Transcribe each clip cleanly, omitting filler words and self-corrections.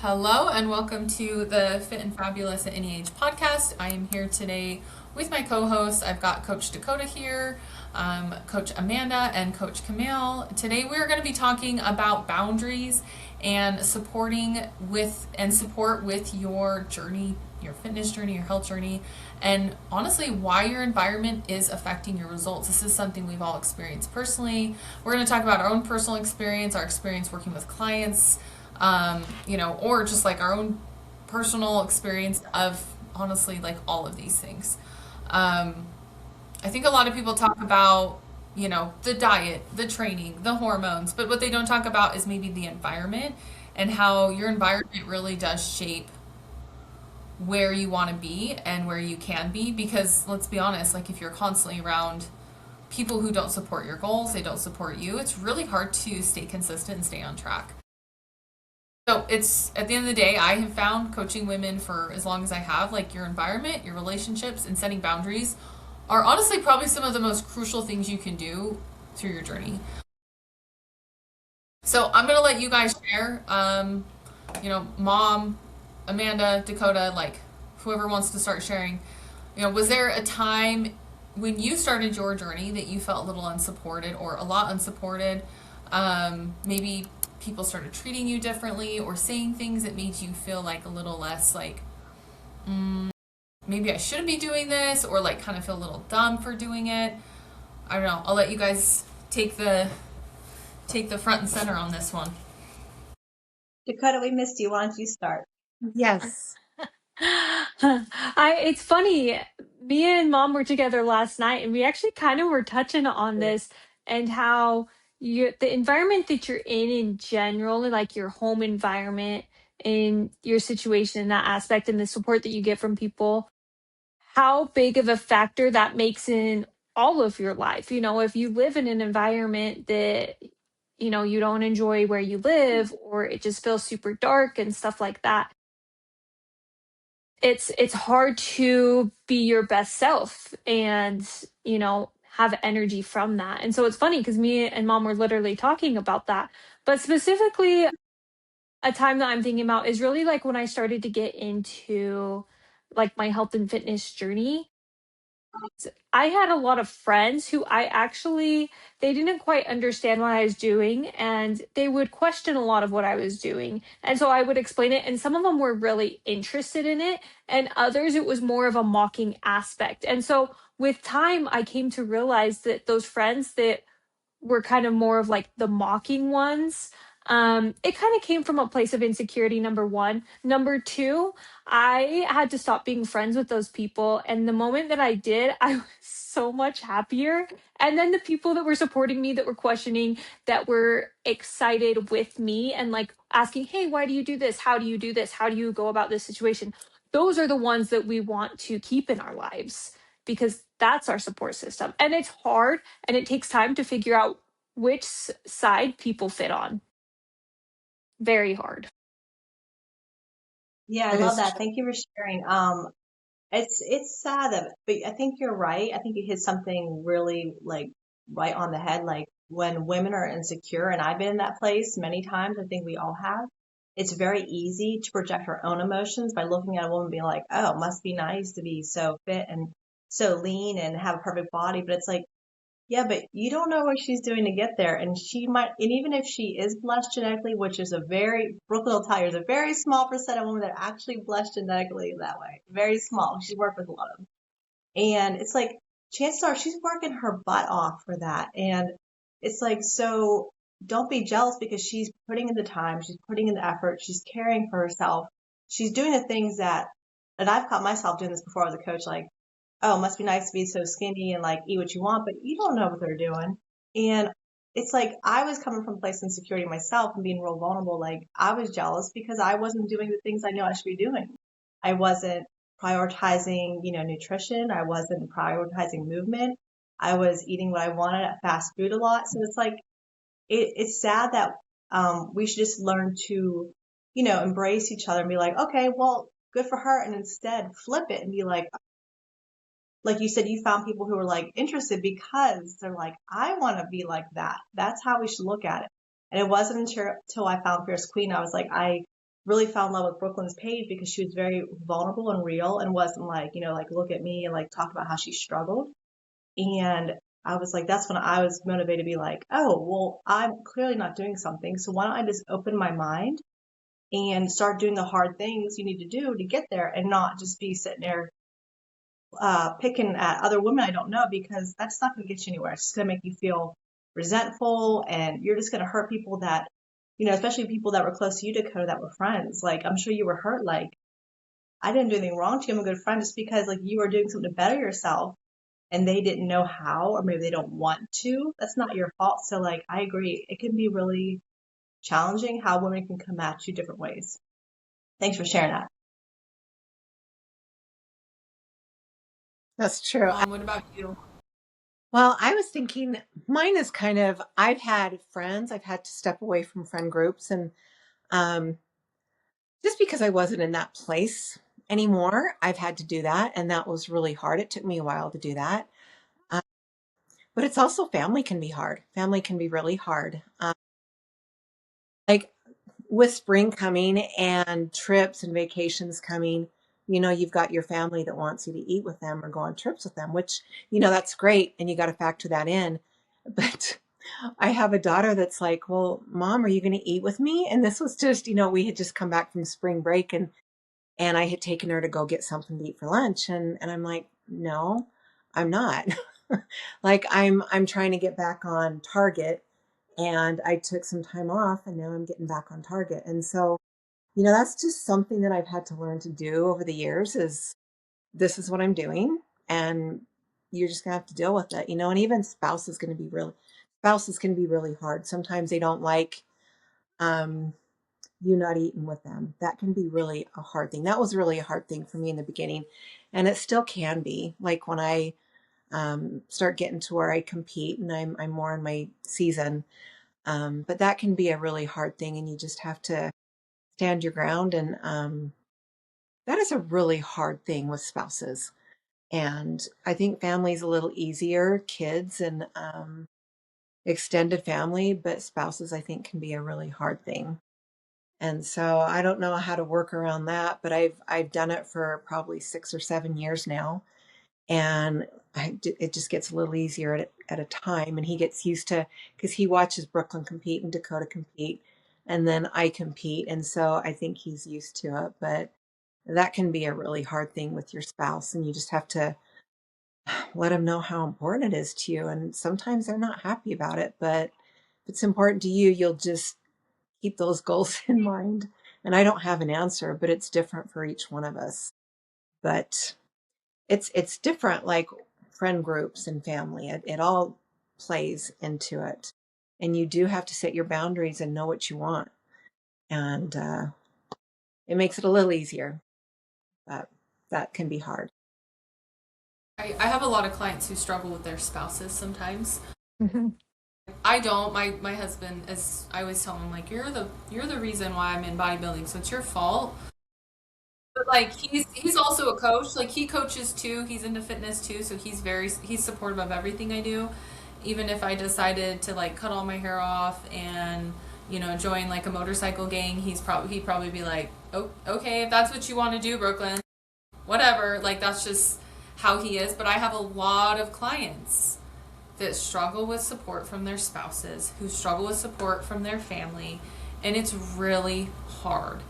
Hello and welcome to the Fit and Fabulous at Any Age podcast. I am here today with my co-hosts. I've got Coach Dakota here, Coach Amanda, and Coach Camille. Today we are going to be talking about boundaries and support with your journey, your fitness journey, your health journey, and honestly why your environment is affecting your results. This is something we've all experienced personally. We're going to talk about our own personal experience, our experience working with clients, or just like our own personal experience of honestly like all of these things. I think a lot of people talk about, the diet, the training, the hormones, but what they don't talk about is maybe the environment and how your environment really does shape where you want to be and where you can be. Because let's be honest, like if you're constantly around people who don't support your goals, they don't support you, it's really hard to stay consistent and stay on track. So it's at the end of the day, I have found coaching women for as long as I have, like your environment, your relationships, and setting boundaries are honestly probably some of the most crucial things you can do through your journey. So I'm gonna let you guys share. Mom, Amanda, Dakota, like whoever wants to start sharing. Was there a time when you started your journey that you felt a little unsupported or a lot unsupported? Maybe people started treating you differently or saying things that made you feel like a little less like, maybe I shouldn't be doing this, or like kind of feel a little dumb for doing it. I don't know. I'll let you guys take the front and center on this one. Dakota, we missed you. Why don't you start? Yes. It's funny. Me and mom were together last night and we actually kind of were touching on this and how the environment that you're in general, like your home environment and your situation in that aspect and the support that you get from people, how big of a factor that makes in all of your life. If you live in an environment that you don't enjoy where you live, or it just feels super dark and stuff like that, it's hard to be your best self and have energy from that. And so it's funny because me and mom were literally talking about that, but specifically a time that I'm thinking about is really like when I started to get into like my health and fitness journey. I had a lot of friends who they didn't quite understand what I was doing, and they would question a lot of what I was doing. And so I would explain it, and some of them were really interested in it, and others it was more of a mocking aspect. And so with time, I came to realize that those friends that were kind of more of like the mocking ones. It kind of came from a place of insecurity, number one. Number two, I had to stop being friends with those people. And the moment that I did, I was so much happier. And then the people that were supporting me, that were questioning, that were excited with me and like asking, hey, why do you do this? How do you do this? How do you go about this situation? Those are the ones that we want to keep in our lives because that's our support system. And it's hard and it takes time to figure out which side people fit on. Very hard. Yeah, I It love is. that. Thank you for sharing. It's sad that, but I think you're right. I think you hit something really like right on the head. Like when women are insecure, and I've been in that place many times. I think we all have. It's very easy to project our own emotions by looking at a woman being like, "Oh, it must be nice to be so fit and so lean and have a perfect body." But it's like, yeah, but you don't know what she's doing to get there. And she might, and even if she is blessed genetically, which is Brooklyn will tell you, there's a very small percent of women that are actually blessed genetically that way. Very small. She's worked with a lot of them. And it's like, chances are she's working her butt off for that. And it's like, so don't be jealous because she's putting in the time, she's putting in the effort, she's caring for herself. She's doing the things and I've caught myself doing this before I was a coach, like, oh, it must be nice to be so skinny and like eat what you want, but you don't know what they're doing. And it's like I was coming from a place of insecurity myself and being real vulnerable. Like I was jealous because I wasn't doing the things I knew I should be doing. I wasn't prioritizing, nutrition. I wasn't prioritizing movement. I was eating what I wanted at fast food a lot. So it's like it's sad that we should just learn to, embrace each other and be like, okay, well, good for her, and instead flip it and be like you said, you found people who were like interested because they're like, I want to be like that. That's how we should look at it. And it wasn't until I found Fierce Queen, I was like, I really fell in love with Brooklyn's page because she was very vulnerable and real and wasn't like, like look at me and like talk about how she struggled. And I was like, that's when I was motivated to be like, oh, well, I'm clearly not doing something. So why don't I just open my mind and start doing the hard things you need to do to get there and not just be sitting there picking at other women I don't know, because that's not going to get you anywhere. It's just going to make you feel resentful, and you're just going to hurt people that, especially people that were close to you, Dakota, that were friends. Like, I'm sure you were hurt. Like, I didn't do anything wrong to you. I'm a good friend, just because like you were doing something to better yourself and they didn't know how, or maybe they don't want to. That's not your fault. So like, I agree. It can be really challenging how women can come at you different ways. Thanks for sharing that. That's true. Mom, what about you? Well, I was thinking mine is kind of, I've had friends, I've had to step away from friend groups, and um, just because I wasn't in that place anymore, I've had to do that. And that was really hard. It took me a while to do that. Uh, but it's also family can be hard. Family can be really hard. Like with spring coming and trips and vacations coming, you've got your family that wants you to eat with them or go on trips with them, which, that's great. And you got to factor that in. But I have a daughter that's like, well, Mom, are you going to eat with me? And this was just, we had just come back from spring break, and I had taken her to go get something to eat for lunch. And I'm like, no, I'm not. Like I'm trying to get back on target, and I took some time off, and now I'm getting back on target. And so, that's just something that I've had to learn to do over the years, is this is what I'm doing, and you're just gonna have to deal with it, and even spouses can be really hard. Sometimes they don't like um you not eating with them. That can be really a hard thing. That was really a hard thing for me in the beginning, and it still can be. Like when I start getting to where I compete and I'm more in my season, but that can be a really hard thing, and you just have to stand your ground. And that is a really hard thing with spouses. And I think family's a little easier, kids and extended family, but spouses I think can be a really hard thing. And so I don't know how to work around that, but I've done it for probably 6 or 7 years now, and it just gets a little easier at a time. And he gets used to, because he watches Brooklyn compete and Dakota compete, and then I compete, and so I think he's used to it. But that can be a really hard thing with your spouse, and you just have to let them know how important it is to you. And sometimes they're not happy about it, but if it's important to you, you'll just keep those goals in mind. And I don't have an answer, but it's different for each one of us. But it's different, like friend groups and family. It all plays into it. And you do have to set your boundaries and know what you want. And it makes it a little easier, but that can be hard. I have a lot of clients who struggle with their spouses sometimes. Mhm. I don't. My husband is. I always tell him like you're the reason why I'm in bodybuilding, so it's your fault. But like he's also a coach. Like he coaches too. He's into fitness too, so he's supportive of everything I do. Even if I decided to like cut all my hair off and join like a motorcycle gang, he'd probably be like, oh, okay, if that's what you want to do, Brooklyn, whatever. Like that's just how he is. But I have a lot of clients that struggle with support from their spouses, who struggle with support from their family, and it's really hard.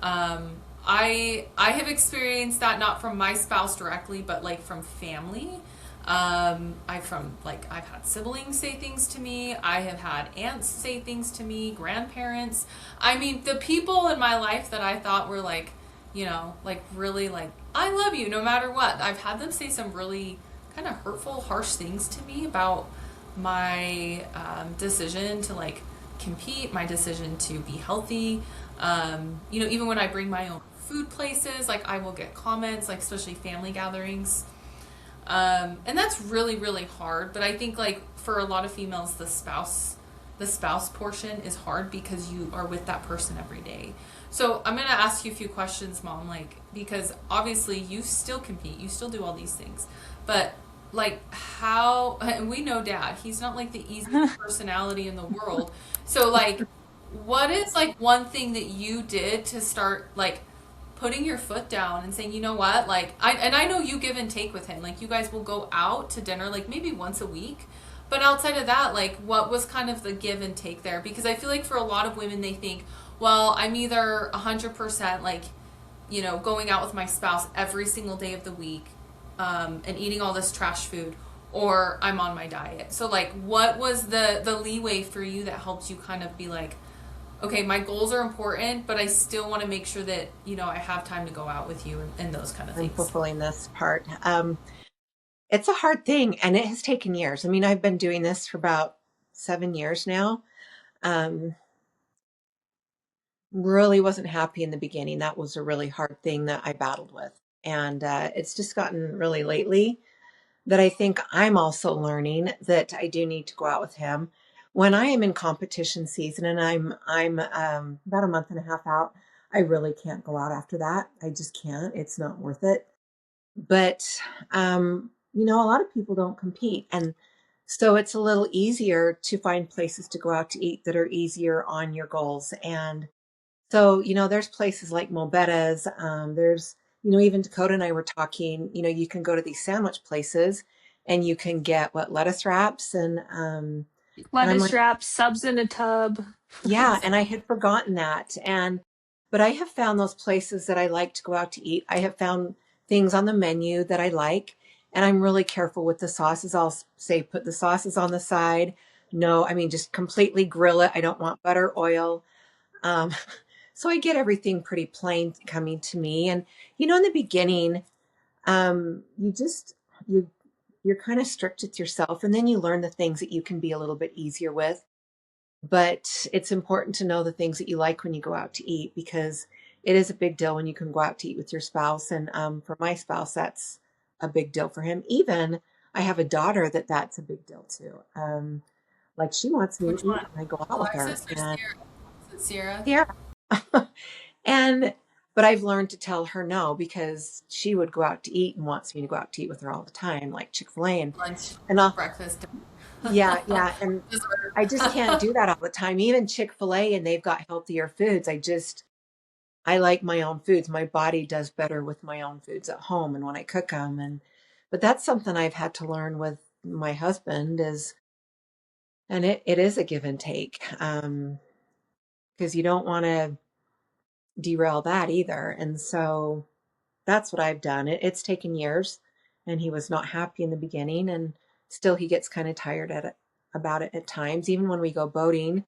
I have experienced that, not from my spouse directly, but like from family. I've had siblings say things to me. I have had aunts say things to me, grandparents. I mean, the people in my life that I thought were like, like really like, I love you no matter what. I've had them say some really kind of hurtful, harsh things to me about my decision to like compete, my decision to be healthy. Even when I bring my own food places, like I will get comments, like especially family gatherings. And that's really, really hard. But I think like for a lot of females, the spouse portion is hard because you are with that person every day. So I'm going to ask you a few questions, Mom, like, because obviously you still compete, you still do all these things, but like and we know Dad, he's not like the easiest personality in the world. So like, what is like one thing that you did to start like putting your foot down and saying, you know what, like I know you give and take with him. Like you guys will go out to dinner like maybe once a week. But outside of that, like what was kind of the give and take there? Because I feel like for a lot of women they think, well, I'm either 100% like, you know, going out with my spouse every single day of the week, and eating all this trash food, or I'm on my diet. So like what was the leeway for you that helped you kind of be like, okay, my goals are important, but I still want to make sure that, you know, I have time to go out with you and those kind of I'm things. fulfilling this part. It's a hard thing, and it has taken years. I mean, I've been doing this for about 7 years now. Um, really wasn't happy in the beginning. That was a really hard thing that I battled with. And it's just gotten really lately that I think I'm also learning that I do need to go out with him. When I am in competition season and I'm about a month and a half out, I really can't go out after that. I just can't. It's not worth it. But a lot of people don't compete, and so it's a little easier to find places to go out to eat that are easier on your goals. And so, there's places like Mobetta's. There's, even Dakota and I were talking, you can go to these sandwich places and you can get lettuce wraps and I'm Lettuce like, wraps, subs in a tub. yeah, and I had forgotten that. But I have found those places that I like to go out to eat. I have found things on the menu that I like, and I'm really careful with the sauces. I'll say, put the sauces on the side. No, I mean, just completely grill it. I don't want butter, oil. Um, so I get everything pretty plain coming to me. And, in the beginning, you just, you're kind of strict with yourself, and then you learn the things that you can be a little bit easier with. But it's important to know the things that you like when you go out to eat, because it is a big deal when you can go out to eat with your spouse. And for my spouse, that's a big deal for him. Even I have a daughter that's a big deal too. Like she wants me Which to eat one? when I go out with her. Alexis or And Sierra? Is it Sierra? yeah. and but I've learned to tell her no, because she would go out to eat and wants me to go out to eat with her all the time, like Chick-fil-A Lunch, and I'll, breakfast, yeah, yeah. And dessert. I just can't do that all the time. Even Chick-fil-A, and they've got healthier foods. I like my own foods. My body does better with my own foods at home and when I cook them. But that's something I've had to learn with my husband and it is a give and take. Because you don't want to derail that either. And so that's what I've done. It's taken years, and he was not happy in the beginning, and still he gets kind of tired about it at times. Even when we go boating,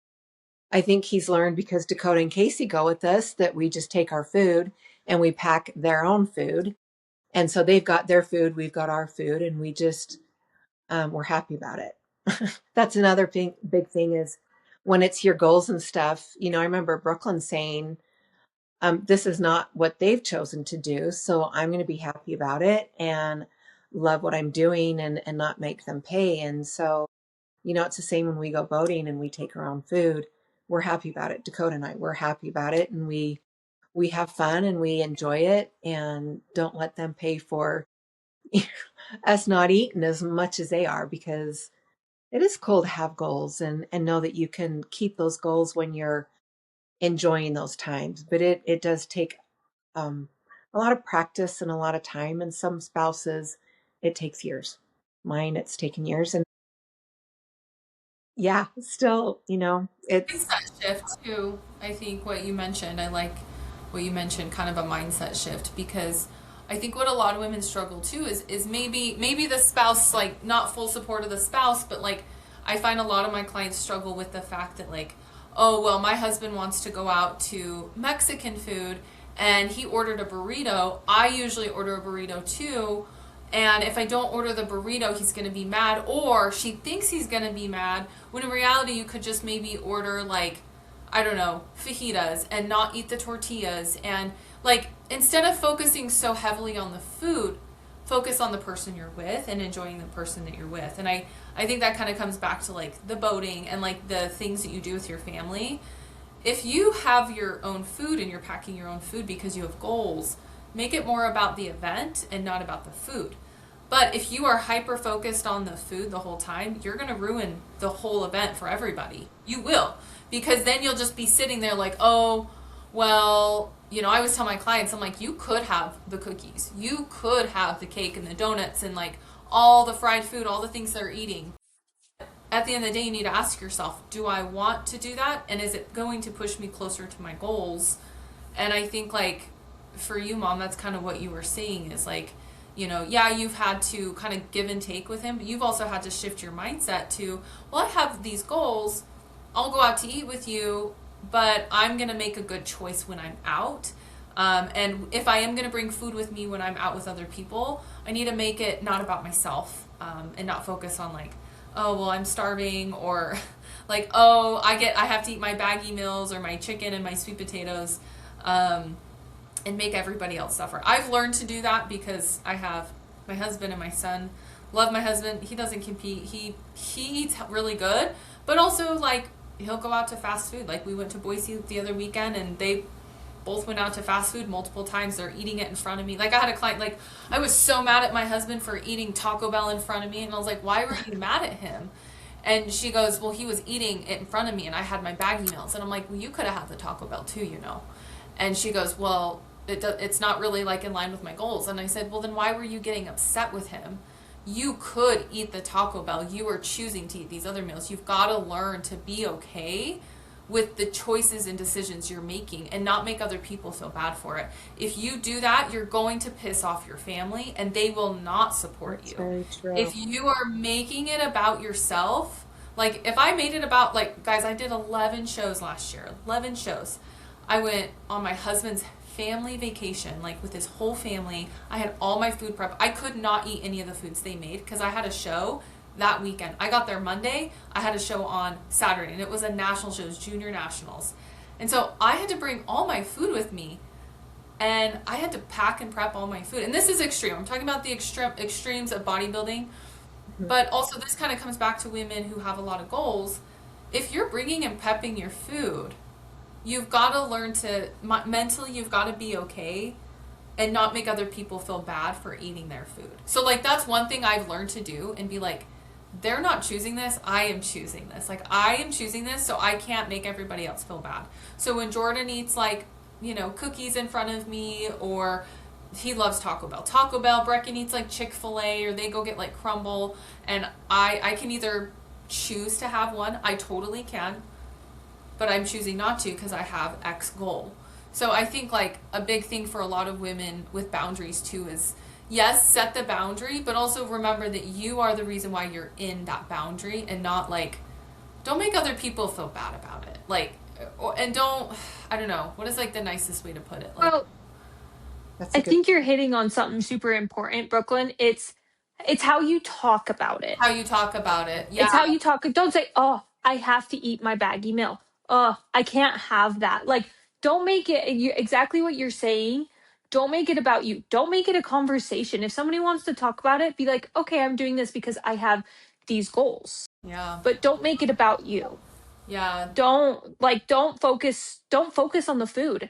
I think he's learned, because Dakota and Casey go with us, that we just take our food and we pack their own food. And so they've got their food, we've got our food, and we just, we're happy about it. That's another big thing is when it's your goals and stuff. I remember Brooklyn saying, this is not what they've chosen to do. So I'm going to be happy about it and love what I'm doing and not make them pay. And so, it's the same when we go boating and we take our own food. We're happy about it. Dakota and I, we're happy about it. And we have fun and we enjoy it, and don't let them pay for us not eating as much as they are, because it is cool to have goals and know that you can keep those goals when you're enjoying those times. But it does take um, a lot of practice and a lot of time. And some spouses, it takes years. Mine, it's taken years. And yeah, still, it's, Mindset shift too. I think what you mentioned, I like what you mentioned, kind of a mindset shift, because I think what a lot of women struggle too is maybe the spouse, like not full support of the spouse, but like I find a lot of my clients struggle with the fact that like, oh well, my husband wants to go out to Mexican food and he ordered a burrito. I usually order a burrito too. And if I don't order the burrito, he's going to be mad, or she thinks he's going to be mad, when in reality, you could just maybe order, like, I don't know, fajitas and not eat the tortillas. And, like, instead of focusing so heavily on the food, focus on the person you're with and enjoying the person that you're with. And I think that kind of comes back to, like, the boating and, like, the things that you do with your family. If you have your own food and you're packing your own food because you have goals, make it more about the event and not about the food. But if you are hyper focused on the food the whole time, you're going to ruin the whole event for everybody. You will. Because then you'll just be sitting there like, oh, well, I always tell my clients, I'm like, you could have the cookies. You could have the cake and the donuts and like all the fried food, all the things they're eating. At the end of the day, you need to ask yourself, do I want to do that? And is it going to push me closer to my goals? And I think like for you, Mom, that's kind of what you were saying is like, yeah, you've had to kind of give and take with him, but you've also had to shift your mindset to, well, I have these goals. I'll go out to eat with you, but I'm going to make a good choice when I'm out. And if I am going to bring food with me when I'm out with other people, I need to make it not about myself, and not focus on like, oh, well, I'm starving, or like, oh, I have to eat my baggy meals or my chicken and my sweet potatoes, and make everybody else suffer. I've learned to do that because I have my husband and my son. Love my husband. He doesn't compete. He eats really good, but also like he'll go out to fast food. Like we went to Boise the other weekend and they both went out to fast food multiple times. They're eating it in front of me. Like I had a client, like I was so mad at my husband for eating Taco Bell in front of me. And I was like, why were you mad at him? And she goes, well, he was eating it in front of me and I had my baggy meals. And I'm like, well, you could have had the Taco Bell too, And she goes, well, it's not really like in line with my goals. And I said, well, then why were you getting upset with him? You could eat the Taco Bell. You are choosing to eat these other meals. You've got to learn to be okay with the choices and decisions you're making and not make other people feel bad for it. If you do that, you're going to piss off your family and they will not support That's you. very true. If you are making it about yourself, like if I made it about, like, guys, I did 11 shows last year, 11 shows. I went on my husband's family vacation, like with his whole family. I had all my food prep. I could not eat any of the foods they made because I had a show that weekend. I got there Monday. I had a show on Saturday, and it was a national show, it was junior nationals. And so I had to bring all my food with me, and I had to pack and prep all my food. And this is extreme. I'm talking about the extremes of bodybuilding, but also this kind of comes back to women who have a lot of goals. If you're bringing and prepping your food, you've got to learn to, mentally, you've got to be okay and not make other people feel bad for eating their food. So like that's one thing I've learned to do and be like, they're not choosing this, I am choosing this. Like I am choosing this, so I can't make everybody else feel bad. So when Jordan eats like, cookies in front of me, or he loves Taco Bell, Brecken eats like Chick-fil-A, or they go get like Crumble, and I can either choose to have one, I totally can, but I'm choosing not to because I have X goal. So I think like a big thing for a lot of women with boundaries too is, yes, set the boundary, but also remember that you are the reason why you're in that boundary, and not like, don't make other people feel bad about it. Like, and don't, I don't know, what is like the nicest way to put it? Like, Well, That's a I good. think you're hitting on something super important, Brooklyn. It's how you talk about it. how you talk about it. Yeah. It's how you talk. Don't say, "Oh, I have to eat my baggy meal. Oh, I can't have that." Like, don't make it exactly what you're saying. Don't make it about you. Don't make it a conversation. If somebody wants to talk about it, be like, "Okay, I'm doing this because I have these goals." Yeah. But don't make it about you. Yeah. Don't focus on the food.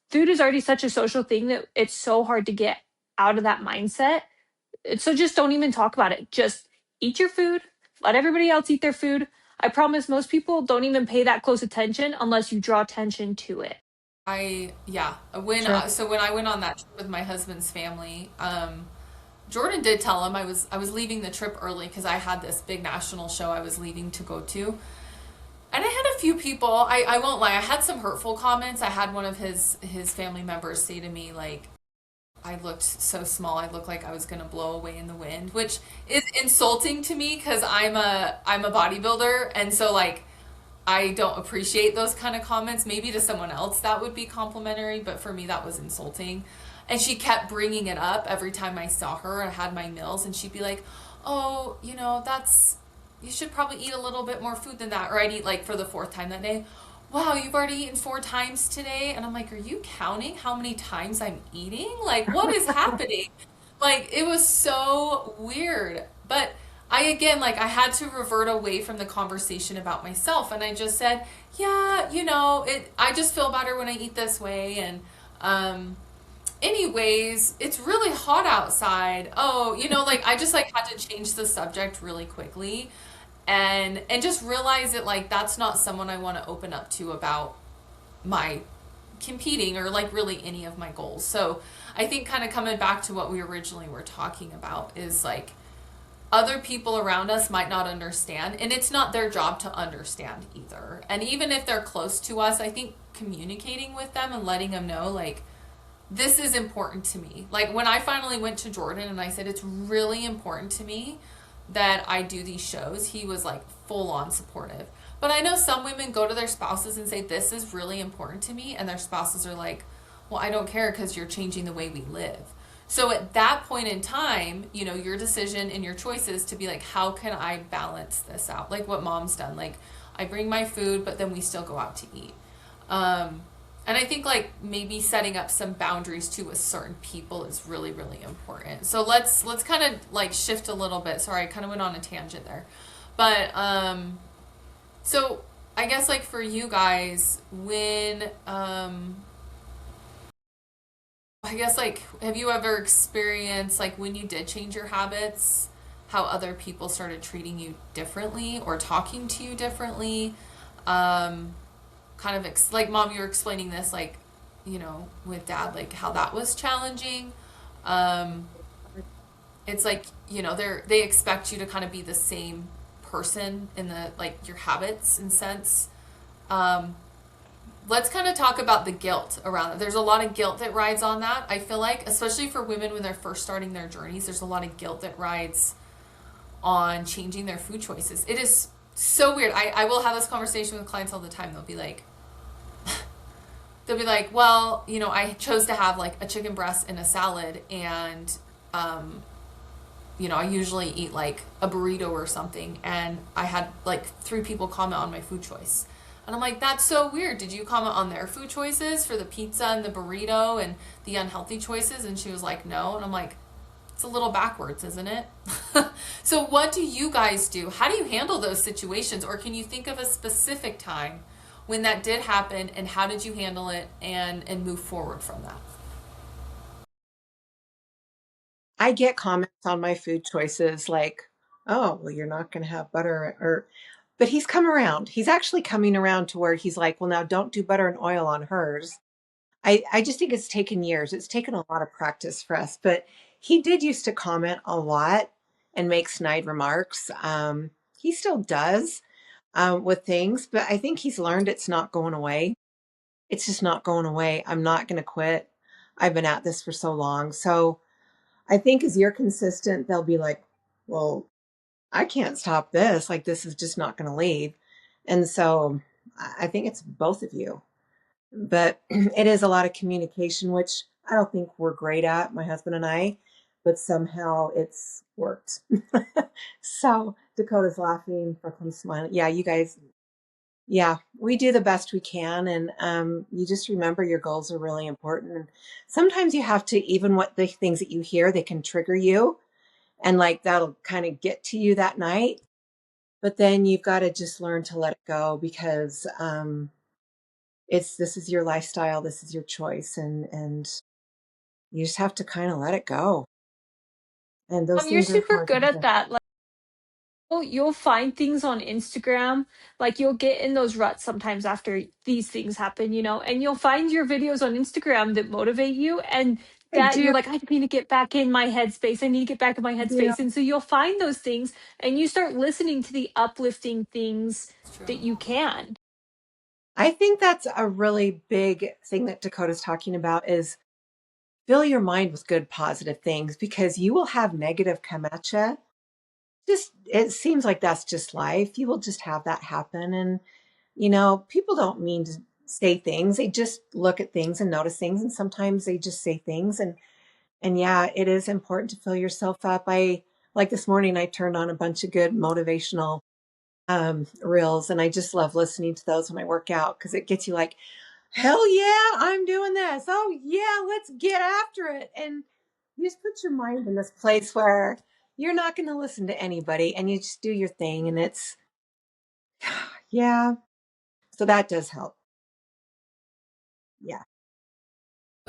Food is already such a social thing that it's so hard to get out of that mindset. So just don't even talk about it. Just eat your food. Let everybody else eat their food. I promise most people don't even pay that close attention unless you draw attention to it. When so when I went on that trip with my husband's family, Jordan did tell him I was leaving the trip early because I had this big national show I was leaving to go to. And I had a few people, I won't lie, I had some hurtful comments. I had one of his family members say to me, like, I looked so small, I looked like I was gonna blow away in the wind, which is insulting to me because I'm a bodybuilder, and so like I don't appreciate those kind of comments. Maybe to someone else that would be complimentary, but for me that was insulting. And she kept bringing it up every time I saw her and had my meals, and she'd be like, oh, you should probably eat a little bit more food than that. Or I'd eat like for the 4th time that day. Wow, you've already eaten 4 times today? And I'm like, are you counting how many times I'm eating? Like, what is happening? Like, it was so weird. But I had to revert away from the conversation about myself. And I just said, yeah, I just feel better when I eat this way. And anyways, it's really hot outside. Oh, like I just like had to change the subject really quickly and just realize that like that's not someone I want to open up to about my competing or like really any of my goals. So I think kind of coming back to what we originally were talking about is like other people around us might not understand, and it's not their job to understand either. And even if they're close to us, I think communicating with them and letting them know like this is important to me. Like when I finally went to Jordan and I said it's really important to me that I do these shows, he was like full on supportive. But I know some women go to their spouses and say this is really important to me, and their spouses are like, "Well, I don't care because you're changing the way we live." So at that point in time, your decision and your choices to be like, how can I balance this out? Like what mom's done. Like I bring my food, but then we still go out to eat. And I think like maybe setting up some boundaries to with certain people is really, really important. So let's kind of like shift a little bit. Sorry, I kind of went on a tangent there. But so I guess like for you guys, when I guess like have you ever experienced like when you did change your habits, how other people started treating you differently or talking to you differently? Kind of like mom, you were explaining this like with dad, like how that was challenging. um it's like they expect you to kind of be the same person in the like your habits and sense. um let's kind of talk about the guilt around it. There's a lot of guilt that rides on that. I feel like especially for women when they're first starting their journeys, there's a lot of guilt that rides on changing their food choices. It is so weird. I will have this conversation with clients all the time. They'll be like, well, I chose to have like a chicken breast and a salad, and I usually eat like a burrito or something, and I had like 3 people comment on my food choice. And I'm like, that's so weird. Did you comment on their food choices for the pizza and the burrito and the unhealthy choices? And she was like, no. And I'm like, it's a little backwards, isn't it? So what do you guys do? How do you handle those situations? Or can you think of a specific time when that did happen, and how did you handle it and move forward from that? I get comments on my food choices like, oh, well, you're not going to have butter but he's come around. He's actually coming around to where he's like, well, now don't do butter and oil on hers. I just think it's taken years. It's taken a lot of practice for us, but he did used to comment a lot and make snide remarks. He still does with things, but I think he's learned it's not going away. It's just not going away. I'm not going to quit. I've been at this for so long. So I think as you're consistent, they'll be like, well, I can't stop this. Like, this is just not going to leave. And so I think it's both of you. But it is a lot of communication, which I don't think we're great at, my husband and I, but somehow it's worked. So Dakota's laughing, Brooklyn's smiling. Yeah, you guys, yeah, we do the best we can. And you just remember your goals are really important. And sometimes you have to, even what the things that you hear, they can trigger you. And like that'll kind of get to you that night. But then you've got to just learn to let it go because this is your lifestyle, this is your choice, and you just have to kind of let it go. And those You're things are super hard. good at that. Like, you'll find things on Instagram, like you'll get in those ruts sometimes after these things happen, and you'll find your videos on Instagram that motivate you, and I that do. you're like, I need to get back in my headspace. I need to get back in my Yeah. headspace. And so you'll find those things and you start listening to the uplifting things It's true. that you can. I think that's a really big thing that Dakota's talking about is fill your mind with good positive things because you will have negative come at you. Just it seems like that's just life. You will just have that happen. And people don't mean to say things. They just look at things and notice things. And sometimes they just say things. And yeah, it is important to fill yourself up. I like this morning, I turned on a bunch of good motivational reels, and I just love listening to those when I work out because it gets you like, hell yeah, I'm doing this. Oh yeah, let's get after it. And you just put your mind in this place where you're not going to listen to anybody and you just do your thing. And it's, yeah. So that does help. Yeah.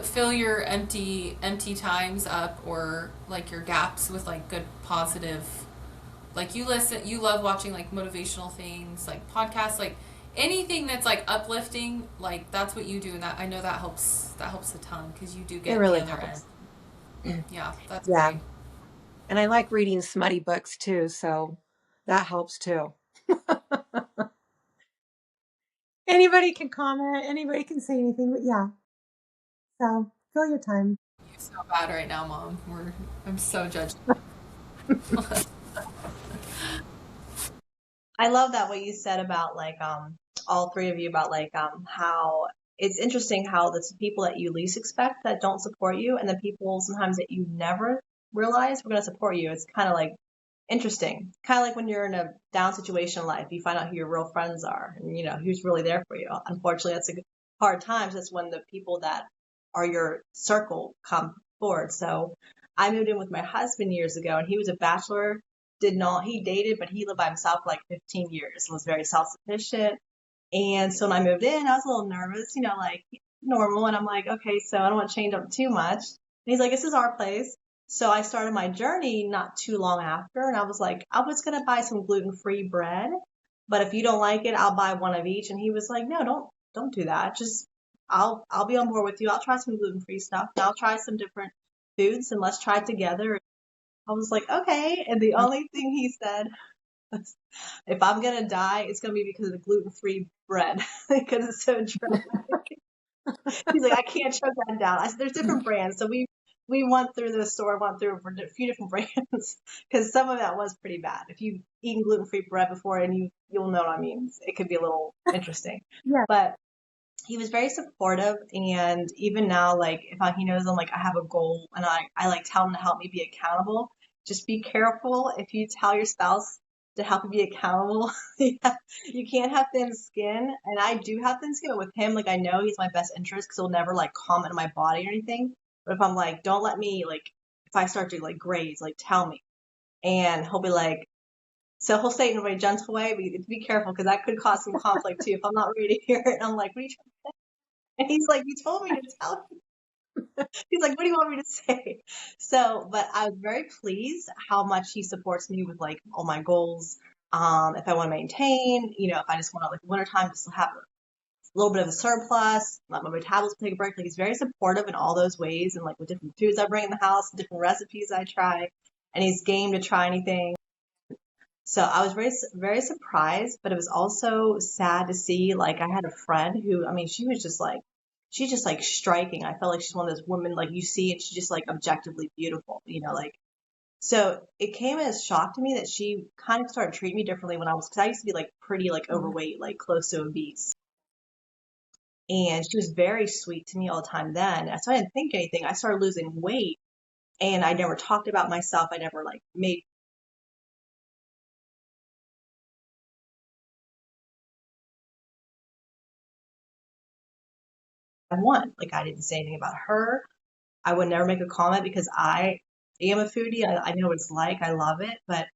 fill your empty times up, or like your gaps, with like good positive, like you love watching like motivational things, like podcasts, like anything that's like uplifting, like that's what you do, and that I know that helps a ton, because you do It get the really other end. helps. Yeah, that's Yeah. great. And I like reading smutty books too, so that helps too. Anybody can comment, anybody can say anything, but yeah. So fill your time. You're so bad right now, Mom. I'm so judging. I love that what you said about like all three of you about like how it's interesting how the people that you least expect that don't support you, and the people sometimes that you never realize were going to support you. It's kind of like interesting. Kind of like when you're in a down situation in life, you find out who your real friends are, and you know who's really there for you. Unfortunately, that's a hard times. That's when the people that are your circle come forward. So I moved in with my husband years ago, and he was a bachelor. Did not He dated, but he lived by himself for like 15 years and was very self-sufficient. And so when I moved in, I was a little nervous, you know, like normal. And I'm like, okay, so I don't want to change up too much. And he's like, this is our place. So I started my journey not too long after. And I was like, I was going to buy some gluten-free bread, but if you don't like it, I'll buy one of each. And he was like, no, don't do that. Just, I'll be on board with you. I'll try some gluten-free stuff. And I'll try some different foods, and let's try it together. I was like, okay. And the only thing he said, if I'm gonna die, it's gonna be because of the gluten-free bread because it's so dry. He's like, I can't choke that down. I said, there's different brands, so we went through the store, went through a few different brands because some of that was pretty bad. If you've eaten gluten-free bread before, and you'll know what I mean. It could be a little interesting, Yeah. but he was very supportive. And even now, like he knows I'm like I have a goal, and I like tell him to help me be accountable. Just be careful if you tell your spouse to help you be accountable. Yeah, you can't have thin skin, and I do have thin skin, but with him, like I know he's my best interest because he'll never like comment on my body or anything. But if I'm like, don't let me like, if I start to like graze, like tell me, and he'll be like, so he'll say it in a very gentle way, but you have to be careful because that could cause some conflict too if I'm not ready to hear it. And I'm like, what are you trying to say? And he's like, you told me to tell you. He's like, what do you want me to say? So, but I was very pleased how much he supports me with like all my goals. If I want to maintain, you know, if I just want to like wintertime, just have a little bit of a surplus, let my metabolism take a break. Like he's very supportive in all those ways, and like with different foods I bring in the house, different recipes I try, and he's game to try anything. So I was very surprised, but it was also sad to see, like, I had a friend who, I mean, she's just like striking. I felt like she's one of those women, like, you see, and she's just like objectively beautiful, you know, like, so it came as a shock to me that she kind of started treating me differently because I used to be like pretty, like, overweight, like close to obese. And she was very sweet to me all the time then. So I didn't think anything. I started losing weight, and I never talked about myself. I never like made one. Like I didn't say anything about her. I would never make a comment because I am a foodie. I know what it's like. I love it.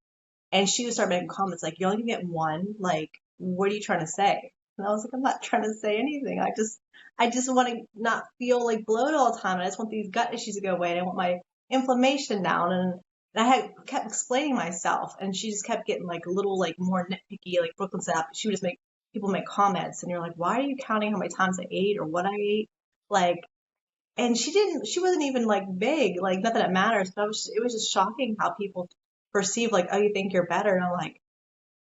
And she would start making comments like, you only can get one. Like, what are you trying to say? And I was like, I'm not trying to say anything. I just want to not feel like bloated all the time. I just want these gut issues to go away. And I want my inflammation down. And I had kept explaining myself, and she just kept getting like a little like more nitpicky, like Brooklyn said. She would just make people make comments, and you're like, why are you counting how many times I ate or what I ate? Like, and she wasn't even like big, like not that it matters, but it was just shocking how people perceive like, oh, you think you're better. And I'm like,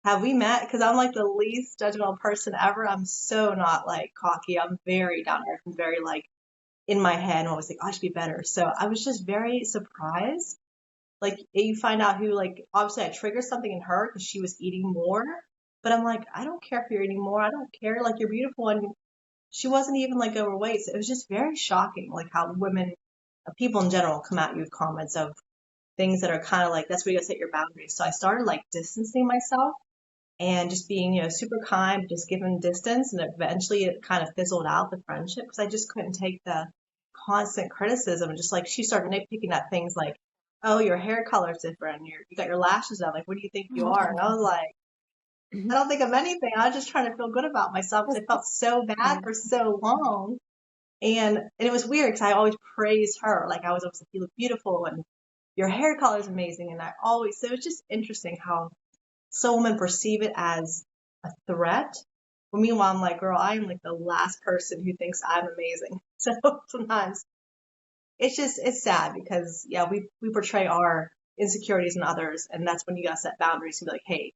have we met? Because I'm like the least judgmental person ever. I'm so not like cocky. I'm very down to earth and very like in my head and always like, oh, I should be better. So I was just very surprised. Like you find out who, like, obviously I triggered something in her because she was eating more, but I'm like, I don't care if you're eating more. I don't care. Like you're beautiful, and she wasn't even like overweight. So it was just very shocking, like how women, people in general, come at you with comments of things that are kind of like, that's where you gotta set your boundaries. So I started like distancing myself and just being, you know, super kind, just giving distance. And eventually it kind of fizzled out, the friendship, because I just couldn't take the constant criticism. And just like she started nitpicking at things like, oh, your hair color is different. You got your lashes done. Like, what do you think you are? And I was like, I don't think of anything. I was just trying to feel good about myself because I felt so bad for so long. And it was weird because I always praise her. Like I was always like, you look beautiful and your hair color is amazing. And I always, so it's just interesting how some women perceive it as a threat. But meanwhile, I'm like, girl, I am like the last person who thinks I'm amazing. So sometimes it's sad because yeah, we portray our insecurities in others, and that's when you gotta set boundaries and be like, hey,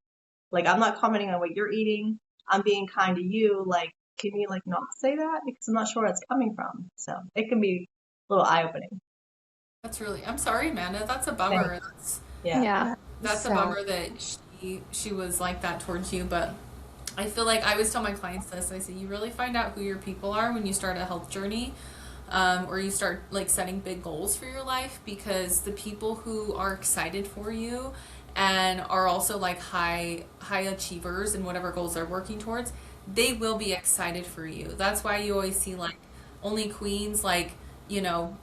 like I'm not commenting on what you're eating. I'm being kind to you. Like, can you like not say that because I'm not sure where it's coming from. So it can be a little eye opening. That's really, I'm sorry, Amanda. That's a Thanks. bummer. That's Yeah. Yeah. that's a Sad. bummer that she was like that towards you. But I feel like I always tell my clients this. I say you really find out who your people are when you start a health journey, or you start like setting big goals for your life, because the people who are excited for you and are also like high achievers in whatever goals they're working towards, they will be excited for you. That's why you always see like only queens, like,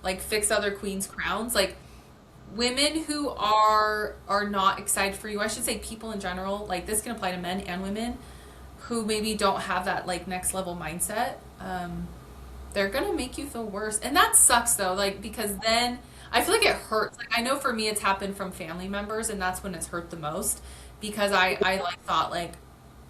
like fix other queens crowns, like women who are not excited for you. I should say people in general, like this can apply to men and women who maybe don't have that like next level mindset. They're gonna make you feel worse, and that sucks though, like because then I feel like it hurts. Like I know for me it's happened from family members, and that's when it's hurt the most, because I like thought like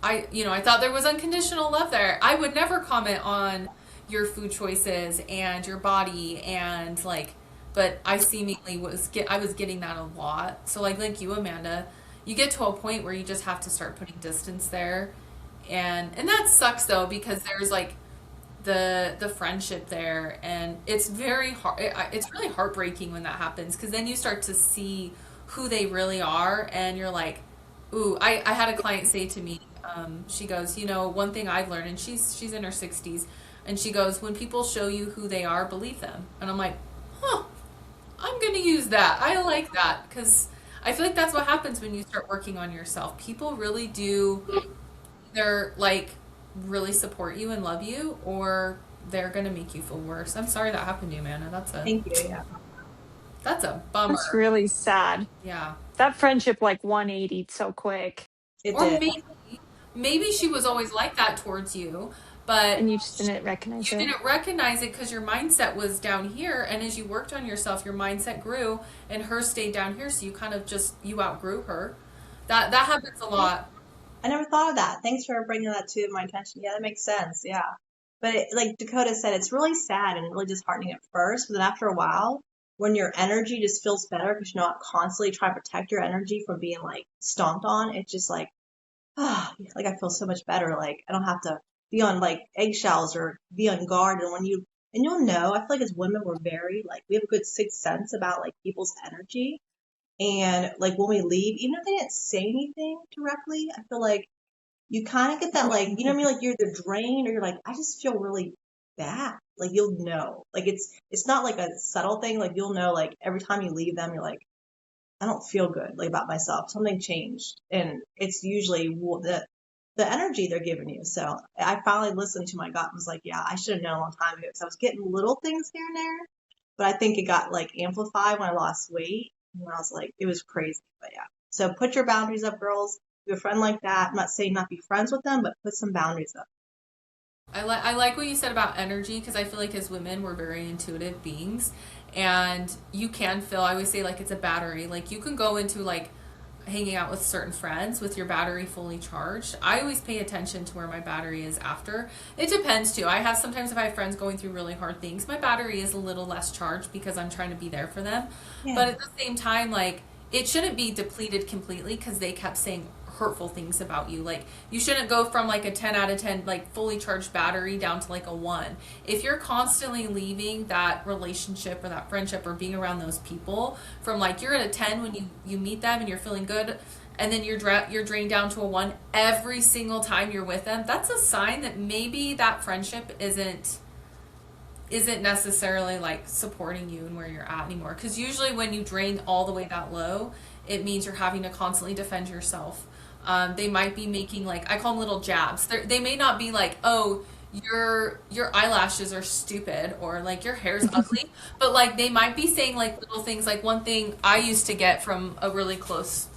I thought there was unconditional love there. I would never comment on your food choices and your body and like, but I seemingly I was getting that a lot. So like you, Amanda, you get to a point where you just have to start putting distance there, and that sucks though, because there's like the friendship there, and it's very hard. It's really heartbreaking when that happens, because then you start to see who they really are, and you're like, ooh. I had a client say to me, she goes, one thing I've learned, and she's in her 60s, and she goes, when people show you who they are, believe them. And I'm like, huh, I'm gonna use that. I like that, because I feel like that's what happens when you start working on yourself. People really do, they're like really support you and love you, or they're gonna make you feel worse. I'm sorry that happened to you, Amanda. Thank you. Yeah, That's a That's bummer. really sad. Yeah. That friendship like 180'd so quick, it Or did. maybe she was always like that towards you, but and you just didn't recognize you it. didn't recognize it because your mindset was down here, and as you worked on yourself, your mindset grew, and hers stayed down here. So you kind of just you outgrew her. That happens a lot. I never thought of that. Thanks for bringing that to my attention. Yeah, that makes sense. Yeah. But like Dakota said, it's really sad and really disheartening at first. But then after a while, when your energy just feels better because you're not constantly trying to protect your energy from being like stomped on, it's just like, like I feel so much better. Like I don't have to be on like eggshells or be on guard. And and you'll know, I feel like as women, we're very like, we have a good sixth sense about like people's energy. And like when we leave, even if they didn't say anything directly, I feel like you kind of get that like, you know what I mean? Like you're either drained or you're like, I just feel really bad. Like you'll know. Like it's not like a subtle thing. Like you'll know like every time you leave them, you're like, I don't feel good like about myself. Something changed. And it's usually the energy they're giving you. So I finally listened to my gut and was like, yeah, I should have known a long time ago, because I was getting little things here and there, but I think it got like amplified when I lost weight. And I was like, it was crazy. But yeah. So put your boundaries up, girls. You have a friend like that. I'm not saying not be friends with them, but put some boundaries up. I like what you said about energy, because I feel like as women we're very intuitive beings, and you can feel. I always say like it's a battery. Like you can go into like hanging out with certain friends with your battery fully charged. I always pay attention to where my battery is after. It depends too. I have sometimes if I have friends going through really hard things, my battery is a little less charged because I'm trying to be there for them. Yeah. But at the same time, like it shouldn't be depleted completely because they kept saying hurtful things about you. Like you shouldn't go from like a 10 out of 10 like fully charged battery down to like a 1. If you're constantly leaving that relationship or that friendship or being around those people from like you're at a 10 when you meet them and you're feeling good, and then you're drained down to a 1 every single time you're with them, that's a sign that maybe that friendship isn't necessarily like supporting you and where you're at anymore. Because usually when you drain all the way that low, it means you're having to constantly defend yourself. They might be making like, I call them little jabs. They may not be like, oh, your eyelashes are stupid or like your hair's ugly, but like they might be saying like little things. Like one thing I used to get from a really close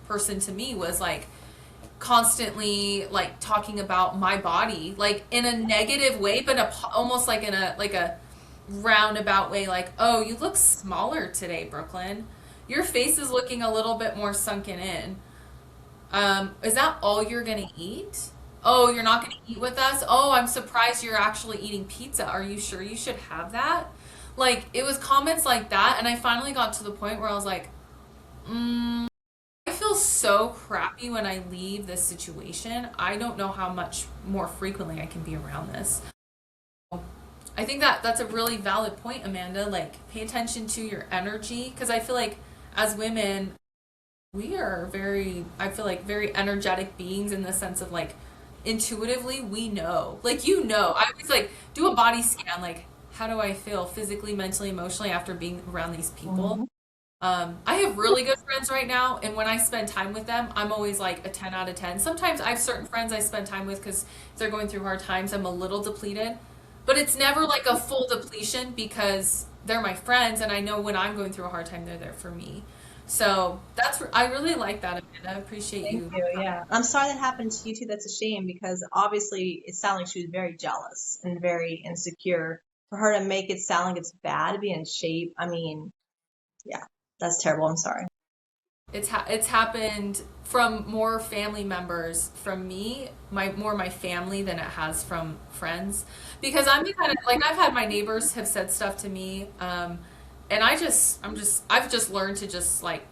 person to me was like, constantly like talking about my body like in a negative way, but almost like in a roundabout way, like, oh, you look smaller today, Brooklyn. Your face is looking a little bit more sunken in. Is that all you're gonna eat? Oh, you're not gonna eat with us? Oh, I'm surprised you're actually eating pizza. Are you sure you should have that? Like, it was comments like that, and I finally got to the point where I was like, I feel so crappy when I leave this situation. I don't know how much more frequently I can be around this. I think that that's a really valid point, Amanda. Like, pay attention to your energy, because I feel like as women, we are very, I feel like, very energetic beings in the sense of like, intuitively, we know. Like, you know, I always like do a body scan, like, how do I feel physically, mentally, emotionally after being around these people? Mm-hmm. I have really good friends right now, and when I spend time with them, I'm always like a 10 out of 10. Sometimes I have certain friends I spend time with because if they're going through hard times, I'm a little depleted. But it's never like a full depletion because they're my friends, and I know when I'm going through a hard time, they're there for me. So I really like that, Amanda. I appreciate Thank you. you. Yeah. I'm sorry that happened to you too. That's a shame because obviously it sounded like she was very jealous and very insecure. For her to make it sound like it's bad to be in shape, I mean, yeah, that's terrible. I'm sorry. It's happened from more family members from me, my family than it has from friends, because I'm the kind of like I've had my neighbors have said stuff to me, and I've just learned to just like,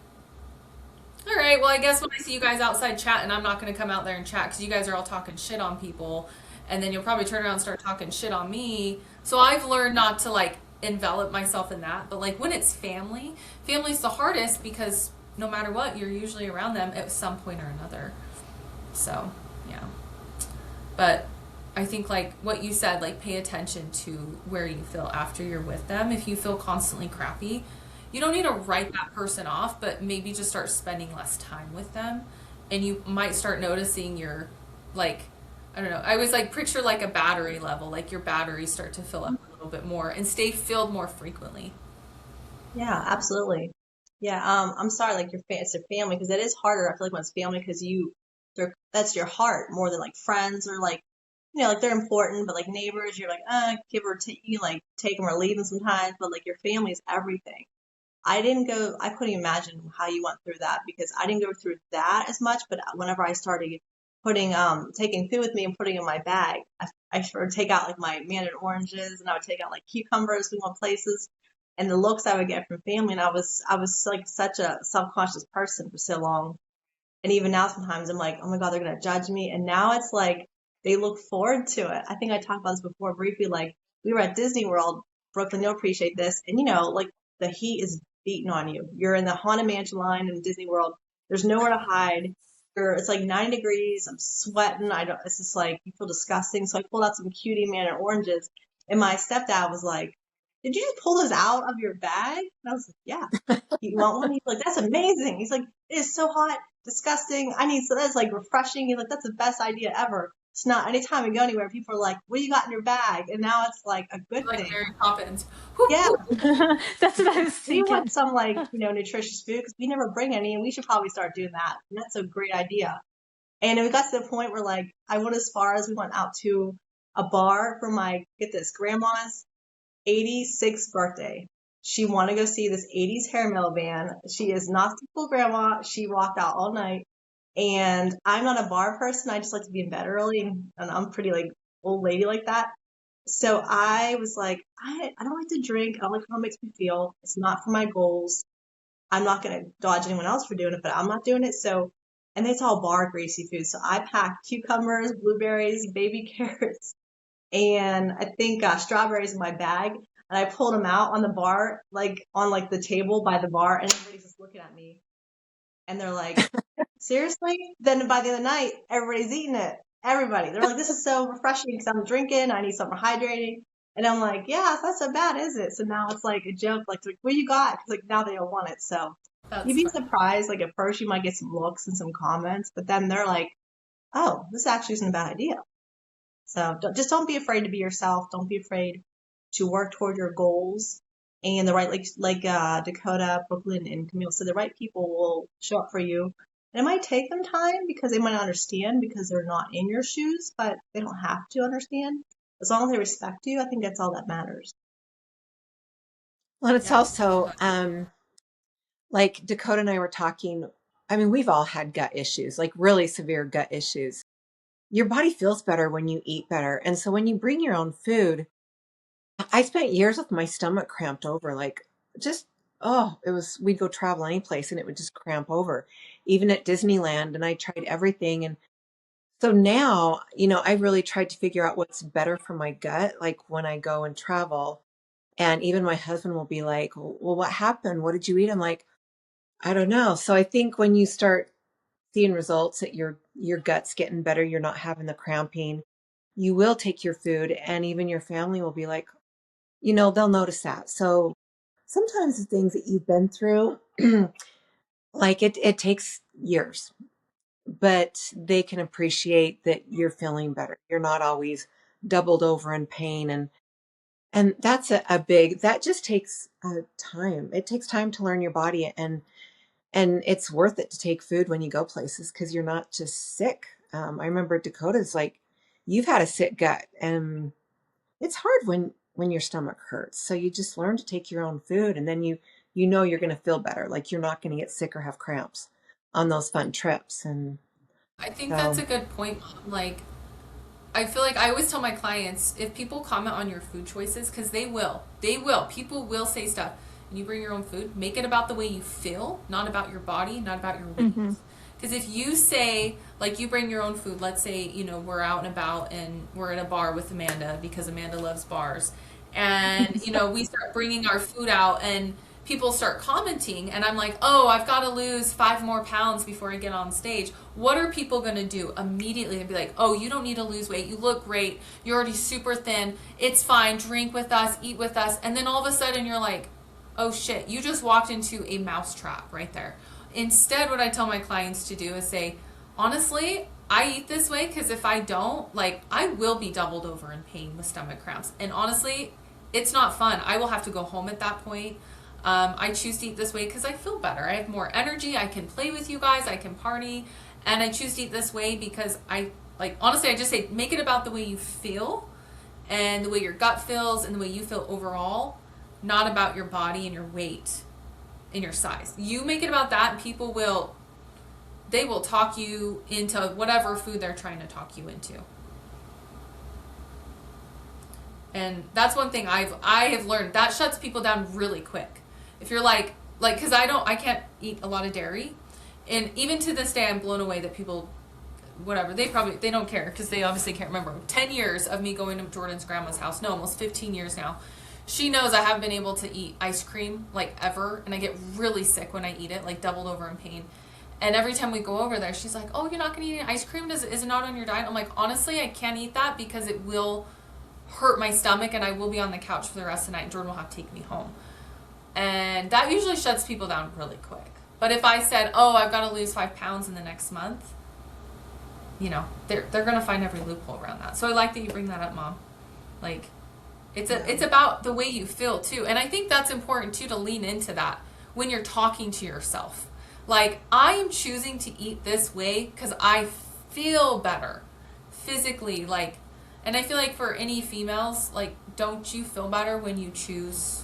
all right, well, I guess when I see you guys outside chatting, I'm not going to come out there and chat because you guys are all talking shit on people, and then you'll probably turn around and start talking shit on me. So I've learned not to like envelop myself in that. But like when it's family, family's the hardest because no matter what, you're usually around them at some point or another. So yeah, but I think like what you said, like pay attention to where you feel after you're with them. If you feel constantly crappy, you don't need to write that person off, but maybe just start spending less time with them. And you might start noticing your, like, I don't know, I always like picture like a battery level, like your batteries start to fill up a little bit more and stay filled more frequently. Yeah, absolutely. Yeah. I'm sorry, like it's your family because it is harder. I feel like when it's family because that's your heart more than like friends or like, like they're important, but like neighbors, you're like, give or take, you like take them or leave them sometimes, but like your family is everything. I couldn't imagine how you went through that because I didn't go through that as much, but whenever I started taking food with me and putting it in my bag, I would take out like my mandarin oranges and I would take out like cucumbers. We went places and the looks I would get from family. And I was like such a self-conscious person for so long. And even now, sometimes I'm like, oh my God, they're going to judge me. And now it's like they look forward to it. I think I talked about this before briefly. Like we were at Disney World, Brooklyn, you'll appreciate this. And like the heat is beating on you. You're in the Haunted Mansion line in Disney World. There's nowhere to hide. It's like 9 degrees. I'm sweating. It's just like, you feel disgusting. So I pulled out some cutie mandarin oranges. And my stepdad was like, did you just pull this out of your bag? And I was like, yeah. You want one? He's like, that's amazing. He's like, it is so hot, disgusting. So that's like refreshing. He's like, that's the best idea ever. It's not anytime we go anywhere, people are like, what do you got in your bag? And now it's like a good Like thing. Mary Poppins. Yeah. That's what I was We thinking. want some like, nutritious food because we never bring any and we should probably start doing that. And that's a great idea. And we got to the point where like, I went as far as we went out to a bar for get this, grandma's 86th birthday. She wanted to go see this 80s hair metal band. She is not typical grandma. She rocked out all night. And I'm not a bar person. I just like to be in bed early. And I'm pretty like old lady like that. So I was like, I don't like to drink. I don't like how it makes me feel. It's not for my goals. I'm not going to dodge anyone else for doing it, but I'm not doing it. So, and it's all bar greasy food. So I packed cucumbers, blueberries, baby carrots, and I think strawberries in my bag. And I pulled them out on the bar, like on like the table by the bar, and everybody's just looking at me. And they're like, seriously? Then by the end of the night, everybody's eating it. Everybody. They're like, this is so refreshing because I'm drinking. I need something hydrating. And I'm like, yeah, it's not so bad, is it? So now it's like a joke, like what you got? Because like now they all want it. So That's you'd be fun. surprised. Like at first you might get some looks and some comments, but then they're like, oh, this actually isn't a bad idea. So just don't be afraid to be yourself. Don't be afraid to work toward your goals. And the right, like Dakota, Brooklyn, and Camille said, the right people will show up for you. And it might take them time because they might not understand because they're not in your shoes, but they don't have to understand. As long as they respect you, I think that's all that matters. Well, it's Yeah. also like Dakota and I were talking. I mean, we've all had gut issues, like really severe gut issues. Your body feels better when you eat better. And so when you bring your own food, I spent years with my stomach cramped over, like just, oh, it was, we'd go travel any place and it would just cramp over, even at Disneyland. And I tried everything. And so now, I really tried to figure out what's better for my gut, like when I go and travel. And even my husband will be like, well, what happened? What did you eat? I'm like, I don't know. So I think when you start seeing results that your gut's getting better, you're not having the cramping, you will take your food and even your family will be like, they'll notice that. So sometimes the things that you've been through, like it takes years, but they can appreciate that you're feeling better. You're not always doubled over in pain. And that's a big, that just takes time. It takes time to learn your body, and it's worth it to take food when you go places because you're not just sick. I remember Dakota's like, you've had a sick gut, and it's hard when your stomach hurts. So you just learn to take your own food, and then you're going to feel better. Like you're not going to get sick or have cramps on those fun trips. And I think that's so, a good point. Like, I feel like I always tell my clients if people comment on your food choices, because they will, people will say stuff, and you bring your own food, make it about the way you feel, not about your body, not about your weight. Hmm. Because if you say, like, you bring your own food, let's say, we're out and about and we're at a bar with Amanda because Amanda loves bars. And, we start bringing our food out and people start commenting. And I'm like, oh, I've got to lose 5 more pounds before I get on stage. What are people going to do immediately? They'd be like, oh, you don't need to lose weight. You look great. You're already super thin. It's fine. Drink with us, eat with us. And then all of a sudden you're like, oh shit, you just walked into a mousetrap right there. Instead, what I tell my clients to do is say, honestly, I eat this way because if I don't, like, I will be doubled over in pain with stomach cramps. And honestly, it's not fun. I will have to go home at that point. I choose to eat this way because I feel better. I have more energy. I can play with you guys. I can party. And I choose to eat this way because honestly, I just say, make it about the way you feel and the way your gut feels and the way you feel overall, not about your body and your weight and your size. You make it about that and they will talk you into whatever food they're trying to talk you into. And that's one thing I have learned that shuts people down really quick. If you're like because I can't eat a lot of dairy, and even to this day I'm blown away that people, whatever, they don't care because they obviously can't remember 10 years of me going to Jordan's grandma's house. No, almost 15 years now. She knows I haven't been able to eat ice cream like ever, and I get really sick when I eat it, like doubled over in pain. And every time we go over there, she's like, "Oh, you're not going to eat any ice cream? Is it not on your diet?" I'm like, "Honestly, I can't eat that because it will hurt my stomach, and I will be on the couch for the rest of the night, and Jordan will have to take me home." And that usually shuts people down really quick. But if I said, "Oh, I've got to lose 5 pounds in the next month," they're going to find every loophole around that. So I like that you bring that up, Mom. Like, it's about the way you feel too. And I think that's important too, to lean into that when you're talking to yourself. Like, I am choosing to eat this way because I feel better physically. Like, and I feel like for any females, like, don't you feel better when you choose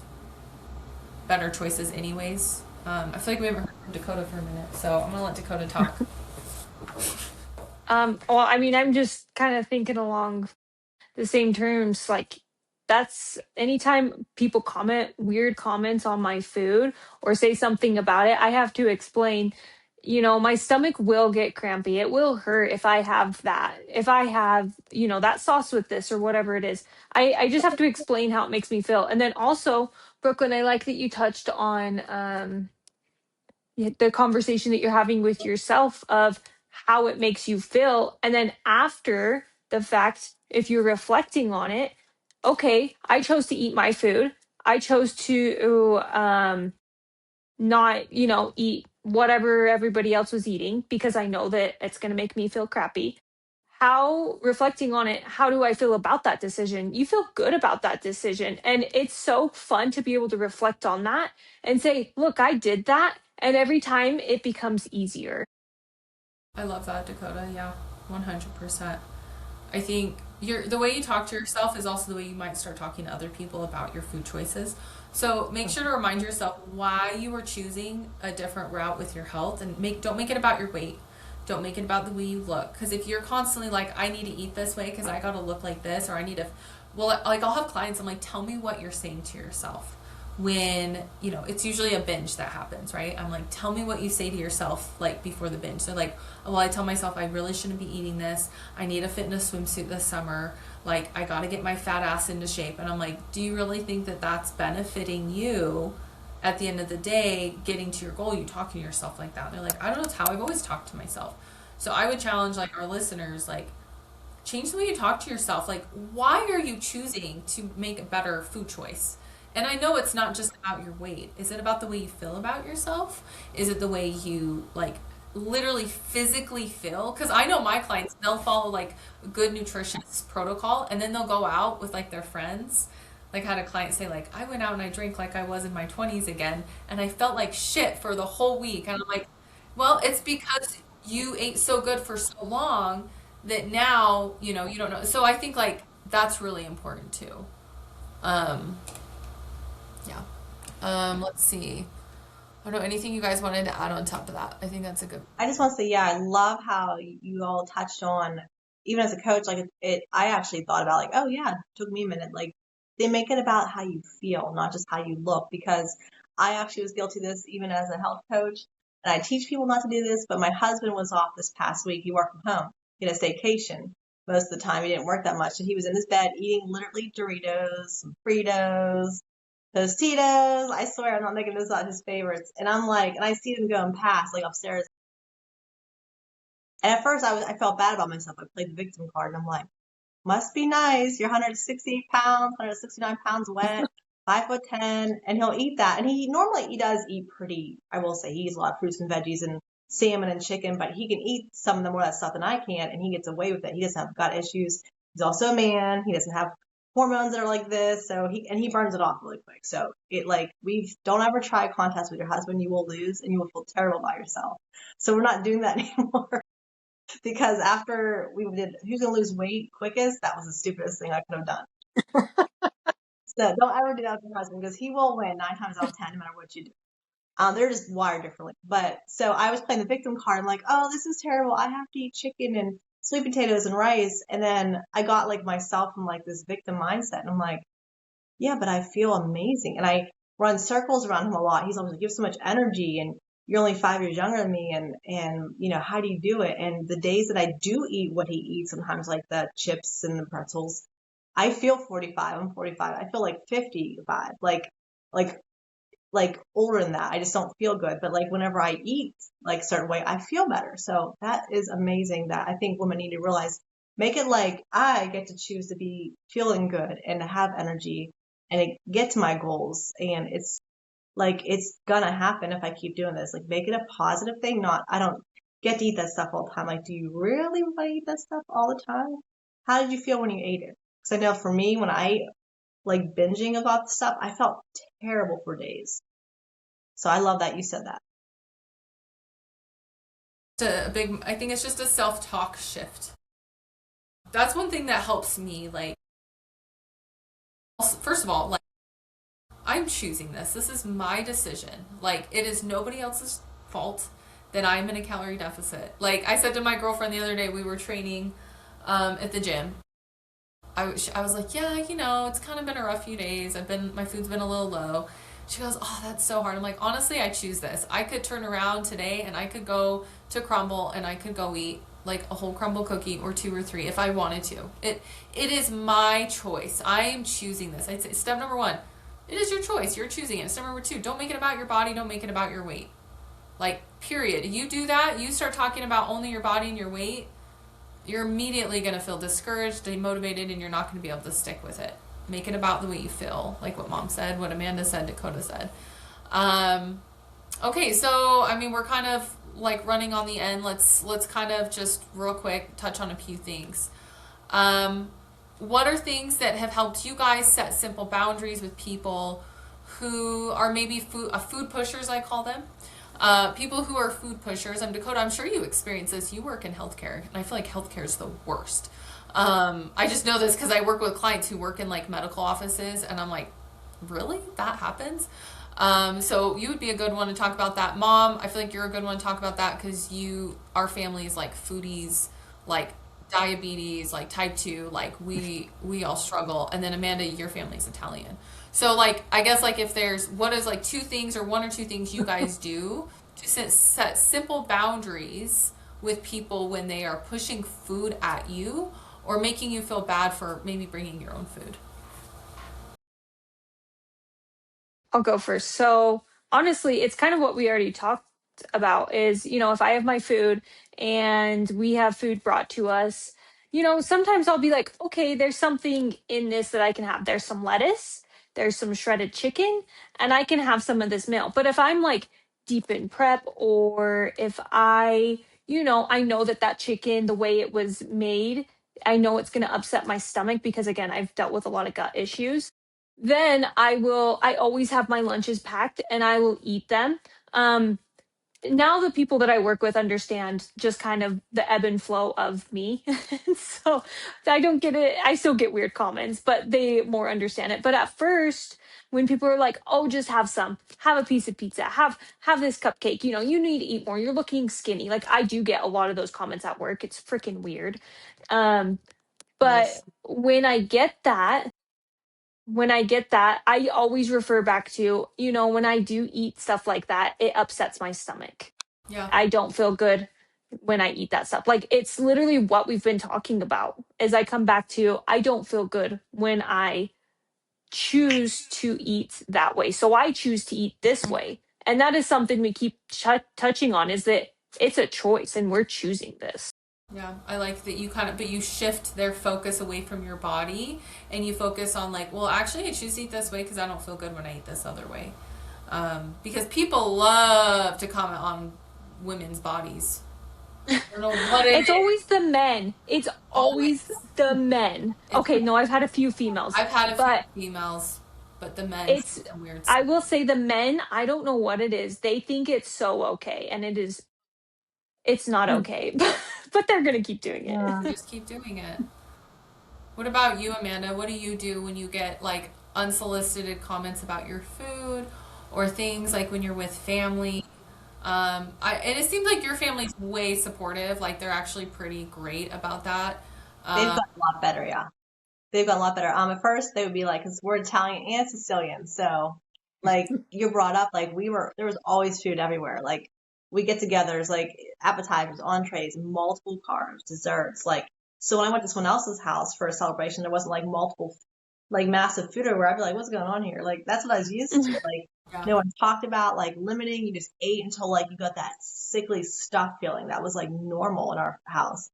better choices anyways? I feel like we haven't heard from Dakota for a minute, so I'm gonna let Dakota talk. Well, I mean, I'm just kind of thinking along the same terms. Like, that's anytime people comment weird comments on my food or say something about it, I have to explain, my stomach will get crampy. It will hurt if I have that. If I have, that sauce with this or whatever it is. I just have to explain how it makes me feel. And then also, Brooklyn, I like that you touched on the conversation that you're having with yourself of how it makes you feel. And then after the fact, if you're reflecting on it, okay, I chose to eat my food. I chose to not, eat whatever everybody else was eating because I know that it's going to make me feel crappy. How, reflecting on it, how do I feel about that decision? You feel good about that decision. And it's so fun to be able to reflect on that and say, look, I did that. And every time it becomes easier. I love that, Dakota. Yeah, 100%. I think the way you talk to yourself is also the way you might start talking to other people about your food choices. So make sure to remind yourself why you are choosing a different route with your health, and don't make it about your weight. Don't make it about the way you look. Because if you're constantly like, I need to eat this way because I got to look like this, or I need to, well, like I'll have clients, I'm like, tell me what you're saying to yourself when, it's usually a binge that happens, right? I'm like, tell me what you say to yourself like before the binge. So like, well, I tell myself I really shouldn't be eating this. I need a fitness swimsuit this summer. Like, I got to get my fat ass into shape. And I'm like, do you really think that that's benefiting you at the end of the day, getting to your goal? You talking to yourself like that. And they're like, I don't know, it's how I've always talked to myself. So I would challenge like our listeners, like, change the way you talk to yourself. Like, why are you choosing to make a better food choice? And I know it's not just about your weight. Is it about the way you feel about yourself? Is it the way you like literally physically feel? Because I know my clients, they'll follow like a good nutritionist protocol, and then they'll go out with like their friends. Like, I had a client say like, I went out and I drank like I was in my 20s again, and I felt like shit for the whole week. And I'm like, well, it's because you ate so good for so long that now, you don't know. So I think like that's really important too. Um, yeah. Let's see. I don't know, anything you guys wanted to add on top of that? I think that's a good. I just want to say, yeah, I love how you all touched on, even as a coach, like I actually thought about like, oh yeah, it took me a minute. Like, they make it about how you feel, not just how you look, because I actually was guilty of this even as a health coach. And I teach people not to do this, but my husband was off this past week. He worked from home. He had a staycation. Most of the time he didn't work that much. And he was in his bed eating literally Doritos, some Fritos, those Tito's. I swear I'm not making this out his favorites. And I'm like, and I see them going past, like upstairs. And at first I felt bad about myself. I played the victim card, and I'm like, must be nice. You're 168 pounds, 169 pounds wet, 5'10", and he'll eat that. And he does eat pretty, I will say, he eats a lot of fruits and veggies and salmon and chicken, but he can eat some of the more of that stuff than I can, and he gets away with it. He doesn't have gut issues. He's also a man. He doesn't have hormones that are like this, so he burns it off really quick. So don't ever try a contest with your husband. You will lose and you will feel terrible about yourself. So we're not doing that anymore. Because after we did who's gonna lose weight quickest, that was the stupidest thing I could have done. So don't ever do that with your husband, because he will win 9 times out of 10, no matter what you do. They're just wired differently. But so I was playing the victim card. I'm like, oh, this is terrible. I have to eat chicken and sweet potatoes and rice. And then I got like myself in like this victim mindset. And I'm like, yeah, but I feel amazing. And I run circles around him a lot. He's always like, you have so much energy, and you're only 5 years younger than me. And, how do you do it? And the days that I do eat what he eats, sometimes like the chips and the pretzels, I feel 45. I'm 45. I feel like 55, like older than that. I just don't feel good. But like whenever I eat like a certain way, I feel better. So that is amazing that I think women need to realize. Make it like I get to choose to be feeling good and to have energy and to get to my goals. And it's like, it's gonna happen if I keep doing this. Like, make it a positive thing. Not, I don't get to eat that stuff all the time. Like, do you really want to eat that stuff all the time? How did you feel when you ate it? Because I know for me, when I ate like binging about the stuff, I felt terrible for days. So I love that you said that. I think it's just a self-talk shift. That's one thing that helps me. Like, first of all, like, I'm choosing this. This is my decision. Like, it is nobody else's fault that I'm in a calorie deficit. Like I said to my girlfriend the other day, we were training at the gym. I was like, yeah, it's kind of been a rough few days. My food's been a little low. She goes, oh, that's so hard. I'm like, honestly, I choose this. I could turn around today and I could go to Crumble and I could go eat like a whole Crumble cookie or 2 or 3 if I wanted to. It is my choice. I am choosing this. I'd say step number 1, it is your choice. You're choosing it. Step number 2, don't make it about your body. Don't make it about your weight. Like, period. You do that, you start talking about only your body and your weight, you're immediately going to feel discouraged, demotivated, and you're not going to be able to stick with it. Make it about the way you feel, like what Mom said, what Amanda said, Dakota said. Okay, so I mean, we're kind of like running on the end. Let's kind of just real quick touch on a few things. What are things that have helped you guys set simple boundaries with people who are maybe food pushers, I call them, People who are food pushers. Dakota, I'm sure you experience this. You work in healthcare, and I feel like healthcare is the worst. I just know this because I work with clients who work in like medical offices, and I'm like, really? That happens? So you would be a good one to talk about that. Mom, I feel like you're a good one to talk about that because our family is like foodies, like diabetes, like type 2, like we all struggle. And then Amanda, your family's Italian. So like, I guess like if there's, what is like two things or one or two things you guys do to set simple boundaries with people when they are pushing food at you or making you feel bad for maybe bringing your own food? I'll go first. So honestly, it's kind of what we already talked about is, if I have my food and we have food brought to us, sometimes I'll be like, okay, there's something in this that I can have. There's some lettuce, there's some shredded chicken, and I can have some of this meal. But if I'm like deep in prep or if I know that chicken, the way it was made, I know it's going to upset my stomach because again, I've dealt with a lot of gut issues. Then I always have my lunches packed and I will eat them. Um, Now the people that I work with understand just kind of the ebb and flow of me. So I don't get it. I still get weird comments, but they more understand it. But at first, when people are like, "Oh, just have a piece of pizza, have this cupcake, you need to eat more. You're looking skinny." Like I do get a lot of those comments at work. It's freaking weird. Um, but Yes. when I get that, I always refer back to, when I do eat stuff like that, it upsets my stomach. Yeah. I don't feel good when I eat that stuff. Like it's literally what we've been talking about. As I come back to, I don't feel good when I choose to eat that way. So I choose to eat this way. And that is something we keep touching on is that it's a choice and we're choosing this. Yeah, I like that you but you shift their focus away from your body and you focus on like, well, actually, I choose to eat this way because I don't feel good when I eat this other way. Because people love to comment on women's bodies. I don't know what it It's is. always the men. It's always Always. the men. Okay, no, I've had a few females, I've had a few but females, but the men say it's, some weird I stuff. will say the men, I don't know what it is. They think it's so okay. And it's not okay, but they're going to keep doing it. Yeah. They just keep doing it. What about you, Amanda? What do you do when you get like unsolicited comments about your food or things like when you're with family? And it seems like your family's way supportive. Like they're actually pretty great about that. They've Um, gotten a lot better, yeah. They've gotten a lot better. At first they would be like, because we're Italian and Sicilian, so like you're brought up like there was always food everywhere. Like we get togethers, like appetizers, entrees, multiple carbs, desserts. Like so when I went to someone else's house for a celebration, there wasn't like multiple, like massive food everywhere. I'd be like, what's going on here? Like that's what I was used to. Like yeah, no one talked about like limiting. You just ate until like you got that sickly stuff feeling. That was like normal in our house.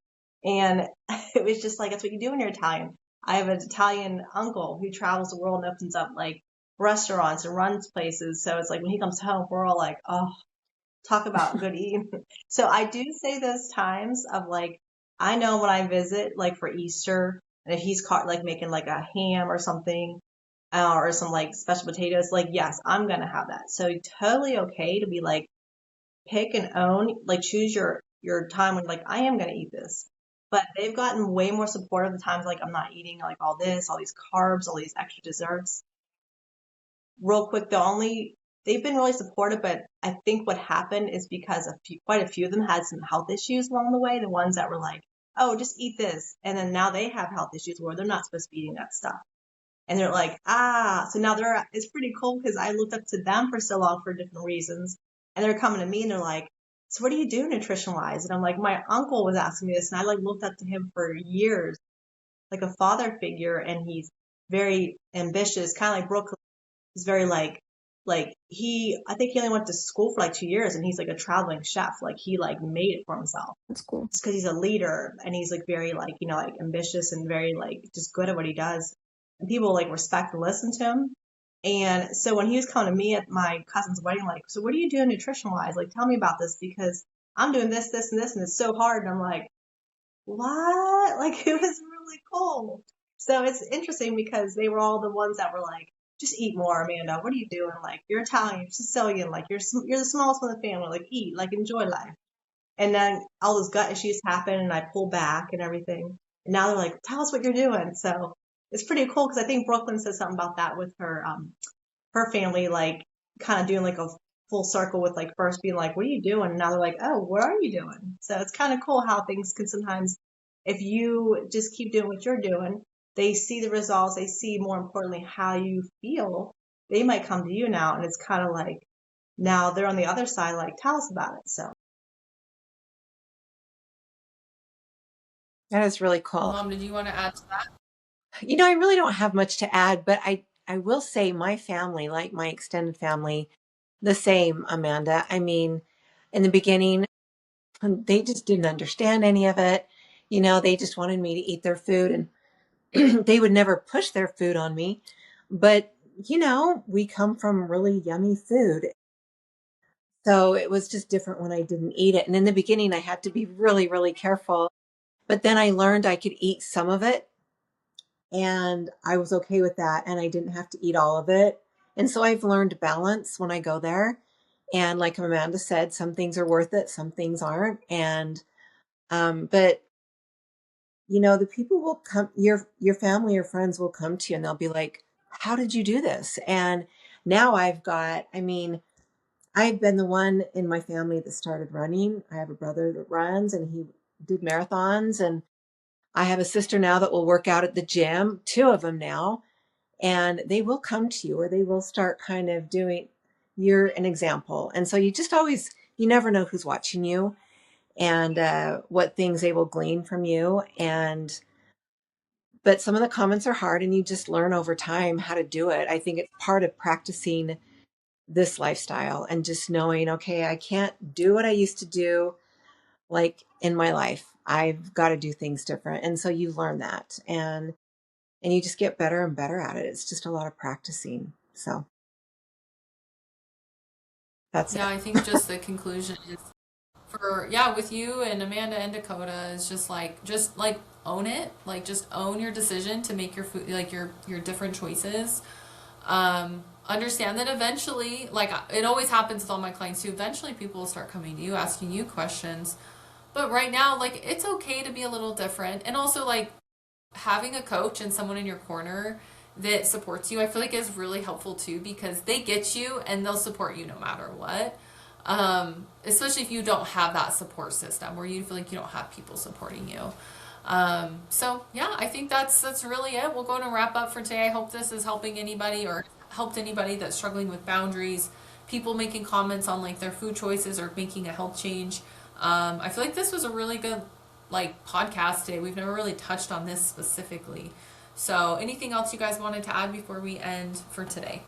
And it was just like, that's what you do when you're Italian. I have an Italian uncle who travels the world and opens up like restaurants and runs places. So it's like when he comes home, we're all like, oh, talk about good eating. So I do say those times of like, I know when I visit, like for Easter, and if he's caught like making like a ham or something, or some like special potatoes, like, yes, I'm going to have that. So totally okay to be like, pick and own, like choose your time when like I am going to eat this. But they've gotten way more supportive the times like I'm not eating like all this, all these carbs, all these extra desserts. Real quick, they've been really supportive, but I think what happened is because quite a few of them had some health issues along the way. The ones that were like, oh, just eat this, and then now they have health issues where they're not supposed to be eating that stuff, and they're like, so now it's pretty cool because I looked up to them for so long for different reasons. And they're coming to me and they're like, so what do you do nutrition wise? And I'm like, my uncle was asking me this and I like looked up to him for years, like a father figure. And he's very ambitious, kind of like Brooke. He's very I think he only went to school for like 2 years and he's like a traveling chef. Like he like made it for himself That's cool. just because he's a leader and he's like very like, like ambitious and very like just good at what he does. And people like respect and listen to him. And so when he was coming to me at my cousin's wedding, like, so what are you doing nutrition wise? Like, tell me about this because I'm doing this, this, and this, and it's so hard. And I'm like, what? Like, it was really cool. So it's interesting because they were all the ones that were like, just eat more, Amanda. What are you doing? Like, you're Italian, you're Sicilian, like you're the smallest one in the family. Like, eat, like enjoy life. And then all those gut issues happen, and I pull back and everything. And now they're like, tell us what you're doing. So it's pretty cool because I think Brooklyn said something about that with her family, like kind of doing like a full circle with like first being like, what are you doing? And now they're like, oh, what are you doing? So it's kind of cool how things can sometimes, if you just keep doing what you're doing, they see the results, they see more importantly how you feel. They might come to you now, and it's kind of like now they're on the other side, like, tell us about it. So That is really cool. Mom, did you want to add to that? I really don't have much to add, but I will say my family, like my extended family, the same, Amanda. I mean, in the beginning, they just didn't understand any of it. They just wanted me to eat their food, and they would never push their food on me. But, we come from really yummy food. So it was just different when I didn't eat it. And in the beginning, I had to be really, really careful. But then I learned I could eat some of it, and I was okay with that. And I didn't have to eat all of it. And so I've learned balance when I go there. And like Amanda said, some things are worth it, some things aren't. But the people will come, your family or friends will come to you and they'll be like, how did you do this? And now I've been the one in my family that started running. I have a brother that runs and he did marathons, and I have a sister now that will work out at the gym, two of them now, and they will come to you or they will start kind of doing, you're an example. And so you never know who's watching you and what things they will glean from you. But some of the comments are hard, and you just learn over time how to do it. I think it's part of practicing this lifestyle and just knowing, okay, I can't do what I used to do like in my life. I've got to do things different. And so you learn that and you just get better and better at it. It's just a lot of practicing. So that's Yeah, it. I think just the conclusion is with you and Amanda and Dakota is just like own it. Like just own your decision to make your food, like your different choices. Understand that eventually, like it always happens with all my clients too, eventually people will start coming to you, asking you questions. But right now, like it's okay to be a little different. And also like having a coach and someone in your corner that supports you, I feel like is really helpful too because they get you and they'll support you no matter what. Especially if you don't have that support system where you feel like you don't have people supporting you. So yeah, I think that's really it. We'll go and wrap up for today. I hope this is helping anybody or helped anybody that's struggling with boundaries, people making comments on like their food choices or making a health change. I feel like this was a really good like podcast today. We've never really touched on this specifically. So anything else you guys wanted to add before we end for today?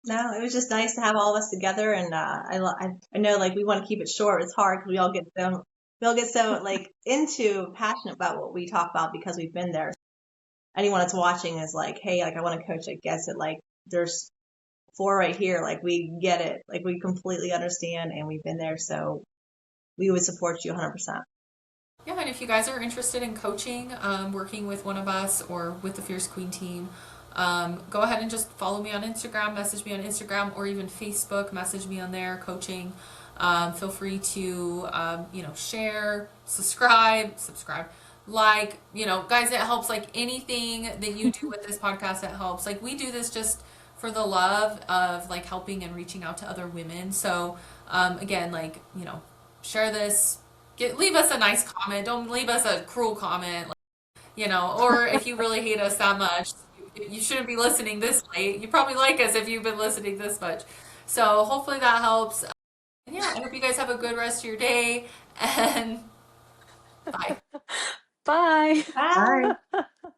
no, it was just nice to have all of us together, and I know like we want to keep it short. It's hard because we all get so like into passionate about what we talk about because we've been there. Anyone that's watching is like, hey, like I want to coach. I guess it like there's four right here. Like we get it. Like we completely understand, and we've been there, so we would support you 100%. Yeah, and if you guys are interested in coaching, working with one of us or with the Fierce Queen team, go ahead and just follow me on Instagram, message me on Instagram, or even Facebook, message me on there, coaching. Feel free to, share, subscribe, like, guys, it helps like anything that you do with this podcast, it helps. Like we do this just for the love of like helping and reaching out to other women. So, again, like, share this, leave us a nice comment. Don't leave us a cruel comment, or if you really hate us that much, you shouldn't be listening this late. You probably like us if you've been listening this much. So hopefully that helps. And yeah, I hope you guys have a good rest of your day and bye. Bye. Bye. Bye.